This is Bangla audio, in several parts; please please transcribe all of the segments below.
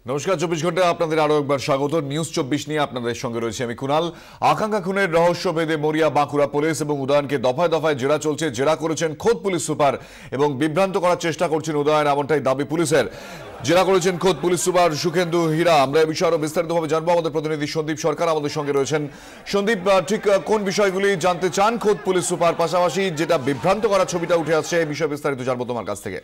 নমস্কার, 24 ঘন্টা আপনাদের আরো একবার স্বাগত। নিউজ 24 নিয়ে আপনাদের সঙ্গে রয়েছে আমি কুনাল। আকাঙ্ক্ষা খুনের রহস্য ভেদে মরিয়া বাঁকুড়া পুলিশ এবং উদয়নকে দফায় দফায় জেরা চলছে। জেরা করেছেন খোদ পুলিশ সুপার এবং বিভ্রান্ত করার চেষ্টা করছেন উদয়ন, এমনটাই দাবি পুলিশের। জেরা করেছেন খোদ পুলিশ সুপার সুখেন্দু হীরা। আমরা এই বিষয়ে আরো বিস্তারিতভাবে জানবো। আমাদের প্রতিনিধি সন্দীপ সরকার আমাদের সঙ্গে রয়েছেন। সন্দীপ, ঠিক কোন বিষয়গুলি জানতে চান খোদ পুলিশ সুপার, পাশাপাশি যেটা বিভ্রান্ত করার ছবিটা উঠে আসছে এই বিষয়ে বিস্তারিত জানবো তোমার কাছ থেকে।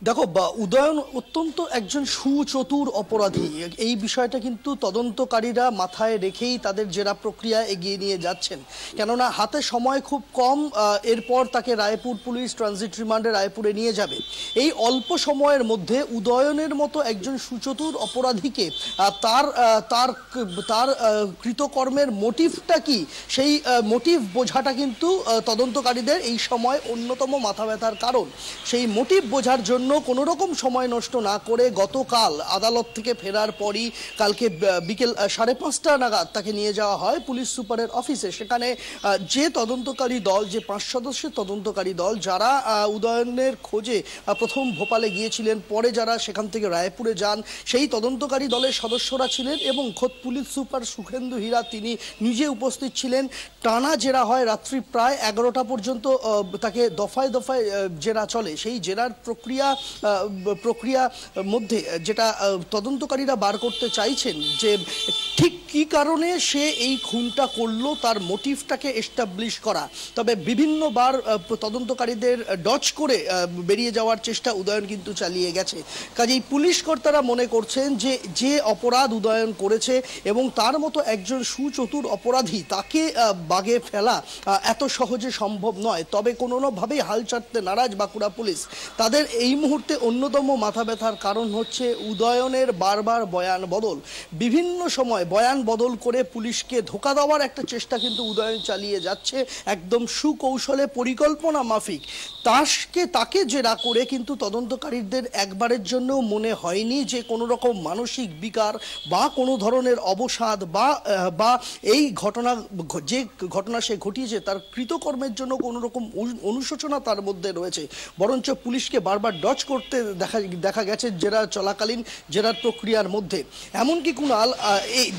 দেখো, উদয়ন অত্যন্ত একজন সুচতুর অপরাধী। এই বিষয়টা কিন্তু তদন্তকারীরা মাথায় রেখেই তাদের জেরা প্রক্রিয়া এগিয়ে নিয়ে যাচ্ছেন, কেননা হাতে সময় খুব কম। এরপর তাকে রায়পুর পুলিশ ট্রানজিট রিমান্ডে রায়পুরে নিয়ে যাবে। এই অল্প সময়ের মধ্যে উদয়নের মতো একজন সুচতুর অপরাধীকে তার তার তার কৃতকর্মের মোটিভটা কি, সেই মোটিভ বোঝাটা কিন্তু তদন্তকারীদের এই সময় অন্যতম মাথা ব্যথার কারণ। সেই মোটিভ বোঝার জন্য কোনো রকম সময় নষ্ট না করে গতকাল আদালত থেকে ফেরার পরই কালকে বিকেল 5:30 নাগাদ তাকে নিয়ে যাওয়া হয় পুলিশ সুপারের অফিসে। সেখানে যে তদন্তকারী দল, যে 5 সদস্যের তদন্তকারী দল, যারা উদয়নের খোঁজে প্রথম ভোপালে গিয়েছিলেন, পরে যারা সেখান থেকে রায়পুরে যান, সেই তদন্তকারী দলের সদস্যরা ছিলেন এবং খোদ পুলিশ সুপার সুখেন্দু হীরা তিনি নিজে উপস্থিত ছিলেন। টানা জেরা হয়, রাত্রি প্রায় 11টা পর্যন্ত তাকে দফায় দফায় জেরা চলে। সেই জেরার প্রক্রিয়া মধ্যে যেটা তদন্তকারীরা বার করতে চাইছেন যে ঠিক কী কারণে সে এই খুনটা করলো, তার মোটিভটাকে এস্টাবলিশ করা। তবে বিভিন্নবার তদন্তকারীদের ডচ করে বেরিয়ে যাওয়ার চেষ্টা উদয়ন কিন্তু চালিয়ে গেছে। কাজেই পুলিশ কর্তারা মনে করছেন যে যে অপরাধ উদয়ন করেছে এবং তার মতো একজন সুচতুর অপরাধী, তাকে বাগে ফেলা এত সহজে সম্ভব নয়। তবে কোনোভাবেই হাল ছাড়তে নারাজ বাঁকুড়া পুলিশ। তাদের এই মুহূর্তে অন্যতম মাথা ব্যথার কারণ হচ্ছে উদয়নের বারবার বয়ান বদল। বিভিন্ন সময় বয়ান বদল করে পুলিশকে ধোঁকা দেওয়ার একটা চেষ্টা কিন্তু উদয়ন চালিয়ে যাচ্ছে, একদম সুকৌশলে, পরিকল্পনা মাফিক। তাকে জেরা করে কিন্তু তদন্তকারীদের একবারের জন্য মনে হয়নি যে কোনো রকম মানসিক বিকার বা কোনো ধরনের অবসাদ বা এই যে ঘটনা সে ঘটিয়েছে তার কৃতকর্মের জন্য কোনো রকম অনুশোচনা তার মধ্যে রয়েছে। বরঞ্চ পুলিশকে বারবার ডচ করতে দেখা গেছে জেরা চলাকালীন, জেরার প্রক্রিয়ার মধ্যে। এমনকি কুণাল,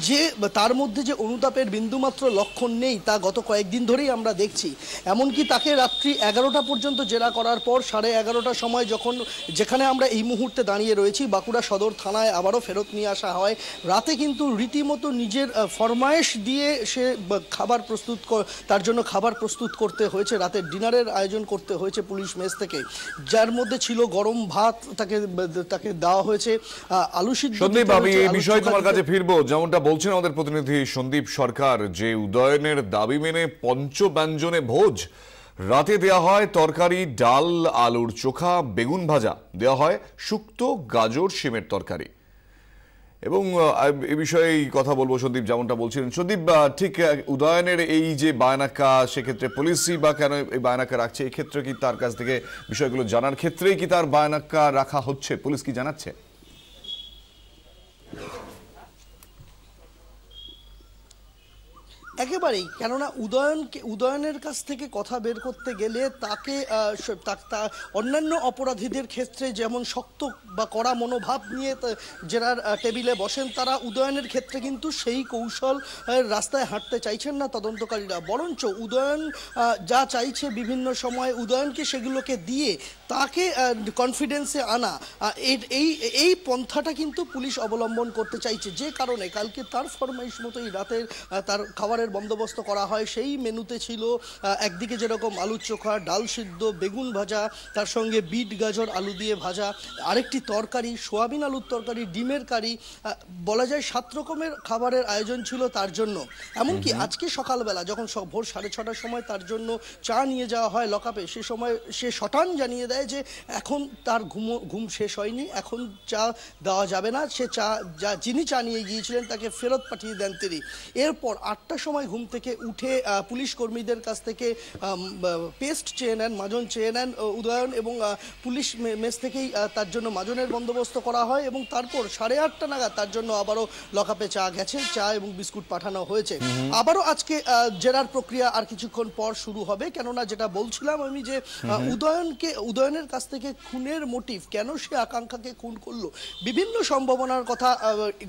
যে তার মধ্যে যে অনুতাপের বিন্দুমাত্র লক্ষণ নেই তা গত কয়েকদিন ধরেই আমরা দেখছি। এমনকি তাকে রাত্রি 11টা পর্যন্ত জেরা করার পর 11:30টার সময় যেখানে আমরা এই মুহূর্তে দাঁড়িয়ে রয়েছি, বাঁকুড়া সদর থানায় আবারও ফেরত নিয়ে আসা হয়। রাতে কিন্তু রীতিমতো নিজের ফরমায়েশ দিয়ে সে তার জন্য খাবার প্রস্তুত করতে হয়েছে। রাতের ডিনারের আয়োজন করতে হয়েছে পুলিশ মেস থেকে, যার মধ্যে ছিল গরম ভাত, তাকে দেওয়া হয়েছে আলু সিদ্ধ। সন্দীপ, আমি এই বিষয়ে তোমার কাছে ফিরবো। যেমনটা বলছেন আমাদের প্রতিনিধি সন্দীপ সরকার, যে উদয়নের দাবি মেনে পঞ্চব্যঞ্জনে ভোজ, রাতে দেয়া হয় তরকারি, ডাল, আলুর চোখা, বেগুন ভাজা, দেওয়া হয় শুক্তো, গাজর, শিমের তরকারি। এবং এ বিষয়ে কথা বলবো সন্দীপ, যেমনটা বলছিলেন। সন্দীপ, ঠিক উদয়নের এই যে বায়নাক্কা, সেক্ষেত্রে পুলিশই বা কেন এই বায়নাক্কা রাখছে, এই ক্ষেত্রে কি তার কাছ থেকে বিষয়গুলো জানার ক্ষেত্রেই কি তার বায়নাক্কা রাখা হচ্ছে? পুলিশ কি জানাচ্ছে? একেবারেই, কেননা উদয়নের কাছ থেকে কথা বের করতে গেলে তাকে অন্যান্য অপরাধীদের ক্ষেত্রে যেমন শক্ত বা কড়া মনোভাব নিয়ে জেরার টেবিলে বসেন, তারা উদয়নের ক্ষেত্রে কিন্তু সেই কৌশল রাস্তায় হাঁটতে চাইছেন না তদন্তকারীরা। বরঞ্চ উদয়ন যা চাইছে বিভিন্ন সময় উদয়নকে সেগুলোকে দিয়ে তাকে কনফিডেন্সে আনা, এই পন্থাটা কিন্তু পুলিশ অবলম্বন করতে চাইছে। যে কারণে কালকে তার ফরমাইশ মতোই রাতের তার খাবারের বন্দোবস্ত করা হয়। সেই মেনুতে ছিল একদিকে যেরকম আলুর চোখা, ডাল সিদ্ধ, বেগুন ভাজা, তার সঙ্গে বিট গাজর আলু দিয়ে ভাজা, আরেকটি তরকারি, সোয়াবিন আলুর তরকারি, ডিমের কারি, বলা যায় 7 রকমের খাবারের আয়োজন ছিল তার জন্য। এমনকি আজকে সকালবেলা যখন ভোর 6:30টার সময় তার জন্য চা নিয়ে যাওয়া হয় লকআপে, সে সময় সে শটান জানিয়ে দেয় যে এখন তার ঘুম শেষ হয়নি, এখন চা দেওয়া যাবে না। সে যিনি চা নিয়ে গিয়েছিলেন তাকে ফেরত পাঠিয়ে দেন তিনি। এরপর 8টার সময় ঘুম থেকে উঠে পুলিশ কর্মীদের কাছ থেকে পেস্ট চেয়ে নেন, মাজন চেয়ে নেন উদয়ন, এবং পুলিশ মেস থেকেই তার জন্য মাজনের বন্দোবস্ত করা হয় এবং তারপর 8:30 নাগাদ তার জন্য আবারও লকআপে চা গেছে, চা এবং বিস্কুট পাঠানো হয়েছে। আবারও আজকে জেরার প্রক্রিয়া আর কিছুক্ষণ পর শুরু হবে, কেননা যেটা বলছিলাম আমি যে উদয়নের কাছ থেকে খুনের মোটিভ, কেন সে আকাঙ্ক্ষাকে খুন করলো, বিভিন্ন সম্ভাবনার কথা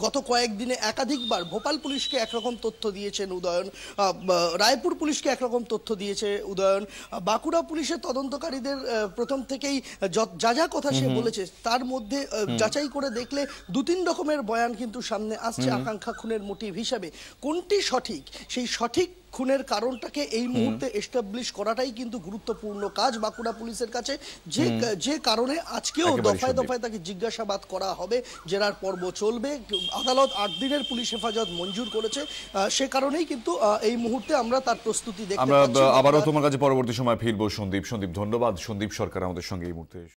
গত কয়েকদিনে একাধিকবার ভোপাল পুলিশকে একরকম তথ্য দিয়েছেন উদয়ন, রায়পুর পুলিশকে একরকম তথ্য দিয়েছে উদয়ন, বাঁকুড়া পুলিশের তদন্তকারীদের প্রথম থেকেই যা যা কথা সে বলেছে তার মধ্যে যাচাই করে দেখলে 2-3 রকমের বয়ান কিন্তু সামনে আসছে আকাঙ্ক্ষা খুনের মোটিভ হিসাবে। কোনটি সঠিক, সেই সঠিক খুনের কারণটাকে এই মুহূর্তে এস্টাবলিশ করাটাই কিন্তু গুরুত্বপূর্ণ কাজ বাঁকুড়া পুলিশের কাছে, যে কারণে আজকেও দফায় দফায় তাকে জিজ্ঞাসাবাদ করা হবে, জেরার পর্ব চলবে। আদালত 8 দিনের পুলিশ হেফাজত মঞ্জুর করেছে, সে কারণেই কিন্তু এই মুহূর্তে আমরা তার প্রস্তুতি দেখতে পাচ্ছি। আমরা আবারও তোমার কাছে পরবর্তী সময় ফিরবো। সন্দীপ, ধন্যবাদ। সন্দীপ সরকার আমাদের সঙ্গে এই মুহূর্তে।